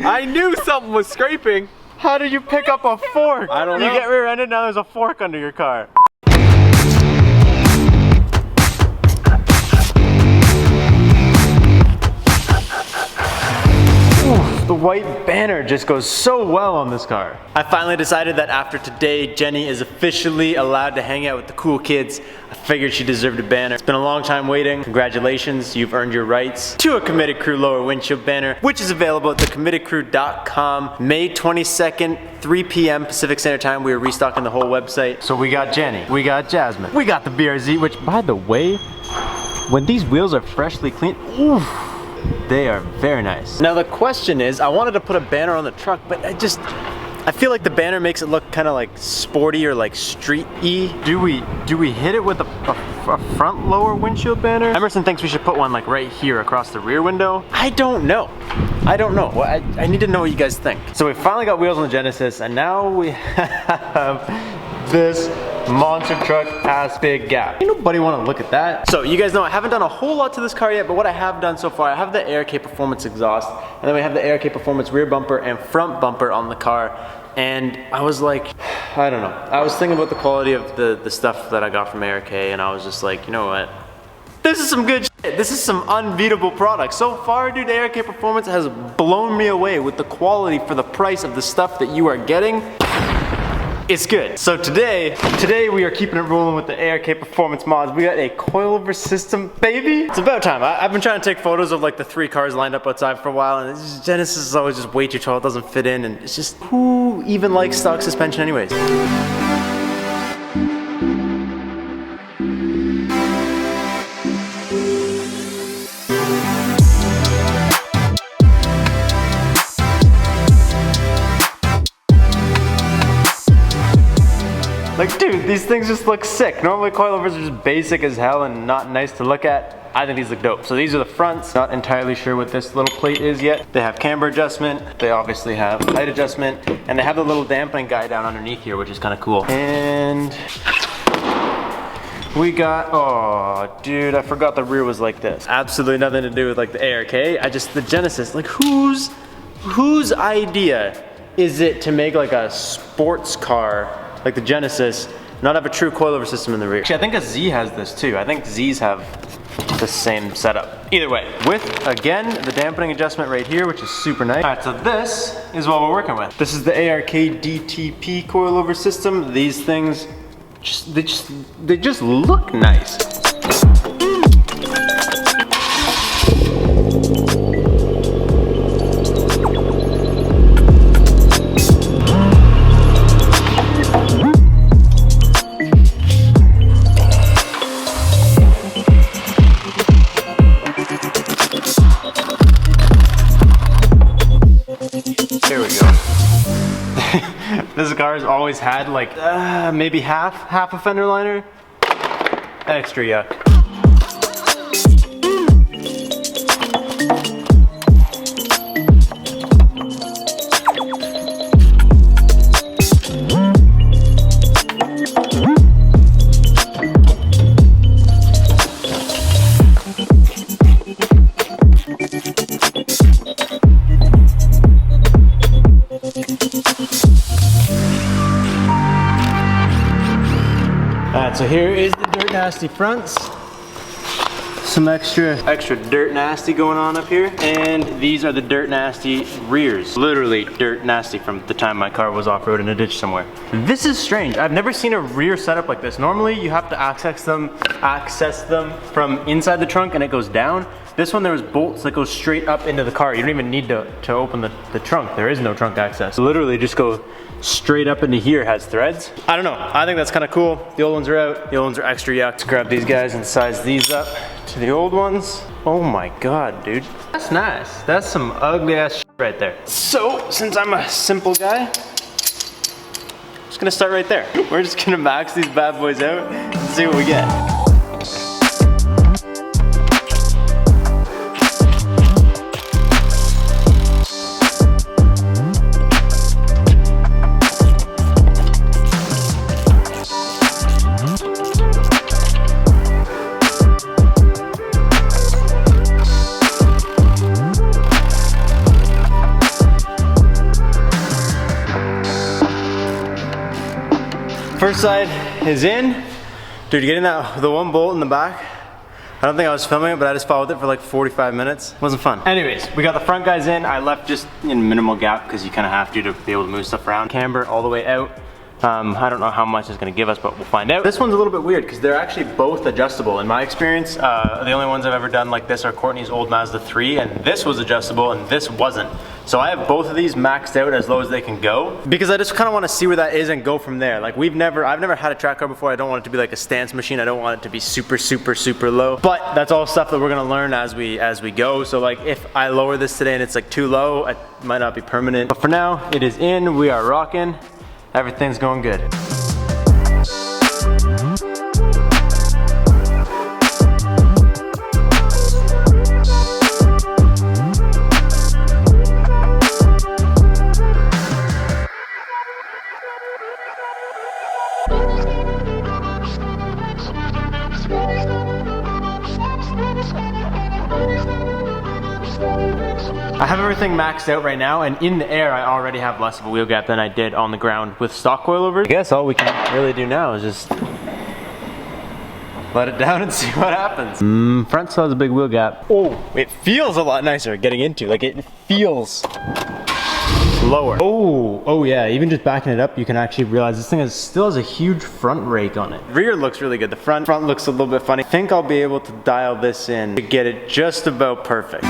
I knew something was scraping. How did you pick up a fork? I don't know. You get rear-ended, now there's a fork under your car. The white banner just goes so well on this car. I finally decided that after today, Jenny is officially allowed to hang out with the cool kids. I figured she deserved a banner. It's been a long time waiting. Congratulations, you've earned your rights to a Committed Crew lower windshield banner, which is available at thecommittedcrew.com. May 22nd, 3 p.m. Pacific Standard Time. We are restocking the whole website. So we got Jenny, we got Jasmine, we got the BRZ, which by the way, when these wheels are freshly cleaned, oof, they are very nice. Now the question is, I wanted to put a banner on the truck, but I feel like the banner makes it look kind of like sporty or like street-y. Do we hit it with a front lower windshield banner? Emerson thinks we should put one like right here across the rear window. I don't know. Well, I need to know what you guys think. So we finally got wheels on the Genesis, and now we have this monster truck ass big gap. Ain't nobody want to look at that. So you guys know I haven't done a whole lot to this car yet, but what I have done so far, I have the ARK Performance exhaust, and then we have the ARK Performance rear bumper and front bumper on the car. And I was like, I don't know. I was thinking about the quality of the stuff that I got from ARK, and I was just like, you know what? This is some good shit. This is some unbeatable product. So far, dude, ARK Performance has blown me away with the quality for the price of the stuff that you are getting. It's good. So today we are keeping it rolling with the ARK Performance mods. We got a coilover system, baby. It's about time. I've been trying to take photos of like the 3 cars lined up outside for a while, and it's just, Genesis is always just way too tall. It doesn't fit in, and it's just, who even likes stock suspension anyways? Like, dude, these things just look sick. Normally coilovers are just basic as hell and not nice to look at. I think these look dope. So these are the fronts. Not entirely sure what this little plate is yet. They have camber adjustment. They obviously have height adjustment. And they have the little dampening guy down underneath here, which is kind of cool. And we got, oh, dude, I forgot the rear was like this. Absolutely nothing to do with like the ARK. The Genesis, like whose idea is it to make like a sports car like the Genesis, not have a true coilover system in the rear? Actually, I think a Z has this too. I think Zs have the same setup. Either way, with, again, the dampening adjustment right here, which is super nice. All right, so this is what we're working with. This is the ARK DTP coilover system. These things, they just look nice. This car's always had like maybe half a fender liner. Extra yuck. Alright, so here is the dirt nasty fronts. Some extra dirt nasty going on up here. And these are the dirt nasty rears. Literally dirt nasty from the time my car was off-road in a ditch somewhere. This is strange. I've never seen a rear setup like this. Normally you have to access them from inside the trunk and it goes down. This one, there was bolts that go straight up into the car. You don't even need to open the trunk. There is no trunk access. Literally just go straight up into here, has threads. I don't know, I think that's kind of cool. The old ones are out, the old ones are extra yuck. Let's grab these guys and size these up to the old ones. Oh my God, dude. That's nice. That's some ugly ass shit right there. So, since I'm a simple guy, I'm just gonna start right there. We're just gonna max these bad boys out and see what we get. First side is in. Dude, getting the one bolt in the back, I don't think I was filming it, but I just followed it for like 45 minutes. It wasn't fun. Anyways, we got the front guys in. I left just in minimal gap because you kind of have to be able to move stuff around. Camber all the way out. I don't know how much it's gonna give us, but we'll find out. This one's a little bit weird because they're actually both adjustable. In my experience, the only ones I've ever done like this are Courtney's old Mazda 3, and this was adjustable and this wasn't. So I have both of these maxed out as low as they can go because I just kind of want to see where that is and go from there. Like I've never had a track car before. I don't want it to be like a stance machine. I don't want it to be super, super, super low. But that's all stuff that we're gonna learn as we go. So like if I lower this today and it's like too low, it might not be permanent. But for now, it is in. We are rocking. Everything's going good. I have everything maxed out right now, and in the air I already have less of a wheel gap than I did on the ground with stock coilovers. I guess all we can really do now is just let it down and see what happens. Front still has a big wheel gap. Oh, it feels a lot nicer getting into. Like it feels lower. Oh yeah, even just backing it up, you can actually realize this thing still has a huge front rake on it. Rear looks really good. The front looks a little bit funny. I think I'll be able to dial this in to get it just about perfect.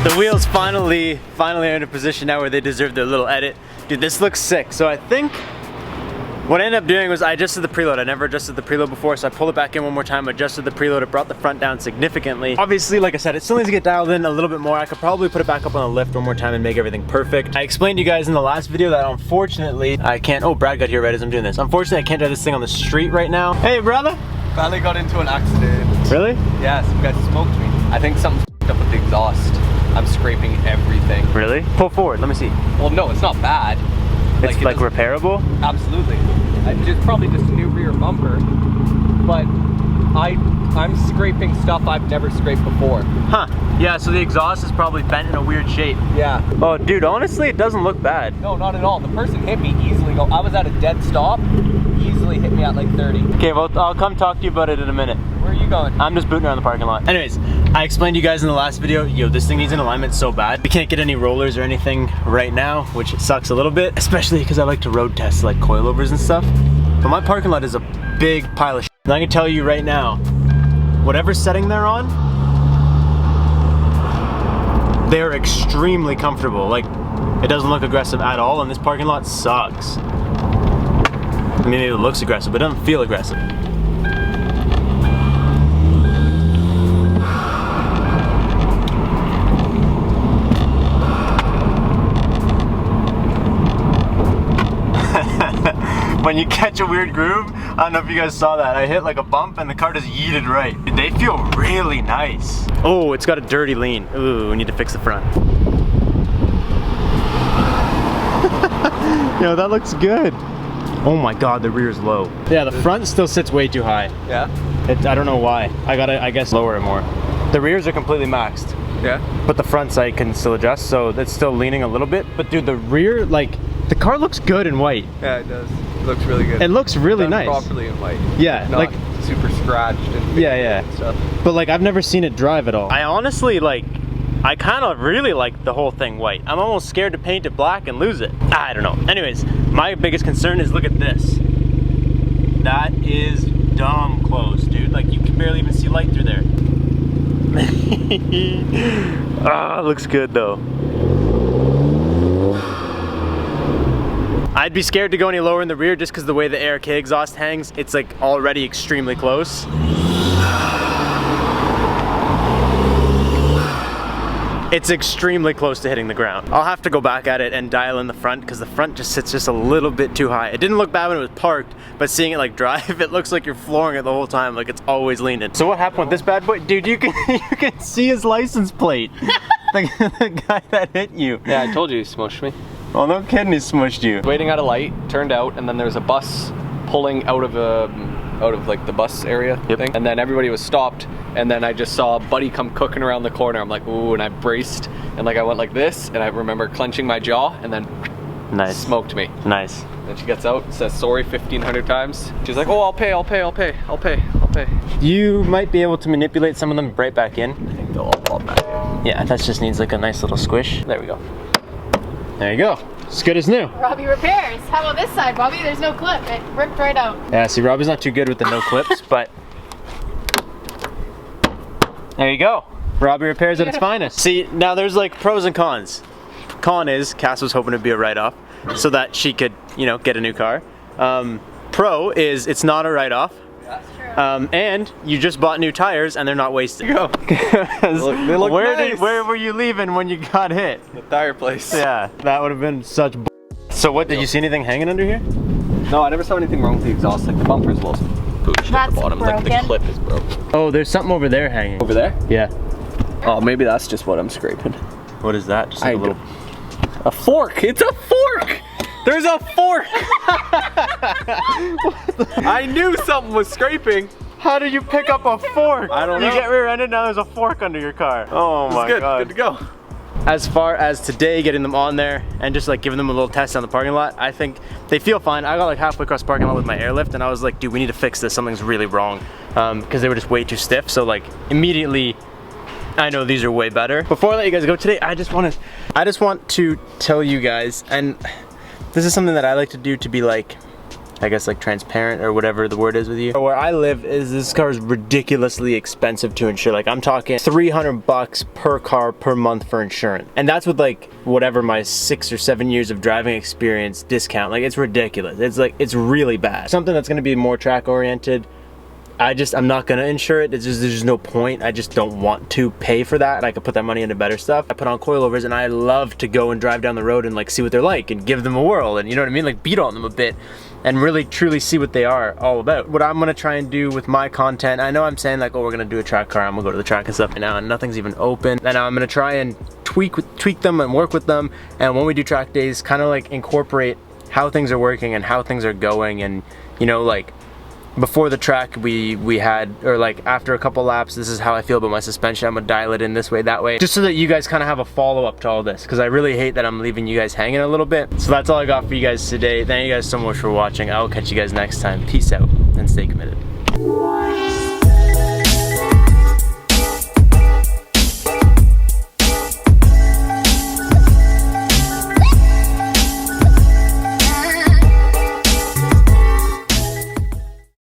The wheels finally are in a position now where they deserve their little edit. Dude, this looks sick. So I think what I ended up doing was I adjusted the preload. I never adjusted the preload before, so I pulled it back in one more time, adjusted the preload, it brought the front down significantly. Obviously, like I said, it still needs to get dialed in a little bit more. I could probably put it back up on the lift one more time and make everything perfect. I explained to you guys in the last video that unfortunately, I can't, oh, Brad got here right as I'm doing this. Unfortunately, I can't drive this thing on the street right now. Hey, brother. Finally got into an accident. Really? Yeah, some guys smoked me. I think something's f***ed up with the exhaust. I'm scraping everything. Really? Pull forward, let me see. Well, no, it's not bad. It's like repairable? Absolutely. Probably just a new rear bumper, but I'm scraping stuff I've never scraped before. Huh. Yeah, so the exhaust is probably bent in a weird shape. Yeah. Oh, dude, honestly, it doesn't look bad. No, not at all. The person hit me easily. I was at a dead stop, easily hit me at like 30. Okay, well, I'll come talk to you about it in a minute. Where are you going? I'm just booting around the parking lot. Anyways, I explained to you guys in the last video, yo, this thing needs an alignment so bad. We can't get any rollers or anything right now, which sucks a little bit, especially because I like to road test like coilovers and stuff. But my parking lot is a big pile of shit. And I can tell you right now, whatever setting they're on, they're extremely comfortable. Like, it doesn't look aggressive at all, and this parking lot sucks. I mean, maybe it looks aggressive, but it doesn't feel aggressive. When you catch a weird groove, I don't know if you guys saw that. I hit like a bump and the car just yeeted right. They feel really nice. Oh, it's got a dirty lean. Ooh, we need to fix the front. Yo, that looks good. Oh my God, the rear's low. Yeah, the front still sits way too high. Yeah? I don't know why. I gotta, I guess, lower it more. The rears are completely maxed. Yeah? But the front side can still adjust, so it's still leaning a little bit. But dude, the rear, like, the car looks good in white. Yeah, it does. It looks really good. It looks really nice. Properly in white. Yeah, not like super scratched and yeah. stuff. But like, I've never seen it drive at all. I honestly I kind of really like the whole thing white. I'm almost scared to paint it black and lose it. I don't know. Anyways, my biggest concern is look at this. That is dumb close, dude. Like, you can barely even see light through there. Ah, looks good though. I'd be scared to go any lower in the rear just because the way the ARK exhaust hangs, it's like already extremely close. it's extremely close to hitting the ground. I'll have to go back at it and dial in the front because the front just sits just a little bit too high. It didn't look bad when it was parked, but seeing it like drive, it looks like you're flooring it the whole time, like it's always leaning. So what happened with this bad boy? Dude, you can see his license plate. The guy that hit you. Yeah, I told you he smushed me. Well, no kidding, he smushed you. Waiting at a light, turned out, and then there was a bus pulling out of like the bus area thing. And then everybody was stopped, and then I just saw a buddy come cooking around the corner. I'm like, ooh, and I braced, and like I went like this, and I remember clenching my jaw, and then smoked me. Nice. Then she gets out, says sorry 1,500 times. She's like, oh, I'll pay. You might be able to manipulate some of them right back in. I think they'll all fall back in. Yeah, that just needs like a nice little squish. There we go. There you go. It's good as new. Robbie repairs. How about this side, Robbie? There's no clip. It ripped right out. Yeah, see, Robbie's not too good with the no clips, but there you go. Robbie repairs at its finest. See, now there's like pros and cons. Con is Cass was hoping to be a write-off so that she could, you know, get a new car. Pro is it's not a write-off. That's true. And you just bought new tires and they're not wasted. Go. They look nice. Where were you leaving when you got hit? The tire place. Yeah, that would have been such So what, did you see anything hanging under here? No, I never saw anything wrong with the exhaust. Like the bumper's a little pooched at the bottom. Like the broken. clip is broken. Oh, there's something over there hanging. Over there? Yeah. Oh, maybe that's just what I'm scraping. What is that? Just like a little... A fork! It's a fork! There's a fork! I knew something was scraping. How did you pick up a fork? I don't know. You get rear-ended, now there's a fork under your car. Oh my god. Good to go. As far as today, getting them on there and just like giving them a little test on the parking lot, I think they feel fine. I got like halfway across the parking lot with my airlift and I was like, dude, we need to fix this. Something's really wrong. Because they were just way too stiff. So like immediately, I know these are way better. Before I let you guys go today, I just want to tell you guys, and this is something that I like to do to be like, I guess like transparent or whatever the word is with you. Where I live is this car is ridiculously expensive to insure. Like I'm talking $300 per car per month for insurance. And that's with like whatever my 6 or 7 years of driving experience discount. Like it's ridiculous. It's like, it's really bad. Something that's gonna be more track oriented. I'm not gonna insure it. There's just no point. I just don't want to pay for that. And I could put that money into better stuff. I put on coilovers and I love to go and drive down the road and like see what they're like and give them a whirl and you know what I mean? Like beat on them a bit and really truly see what they are all about. What I'm gonna try and do with my content, I know I'm saying like, oh, we're gonna do a track car, I'm gonna go to the track and stuff right now and nothing's even open. And I'm gonna try and tweak them and work with them. And when we do track days, kind of like incorporate how things are working and how things are going and you know, like, before the track we had, or like after a couple laps, this is how I feel about my suspension. I'm gonna dial it in this way, that way, just so that you guys kind of have a follow-up to all this, because I really hate that I'm leaving you guys hanging a little bit. So that's all I got for you guys today. Thank you guys so much for watching. I will catch you guys next time. Peace out and stay committed.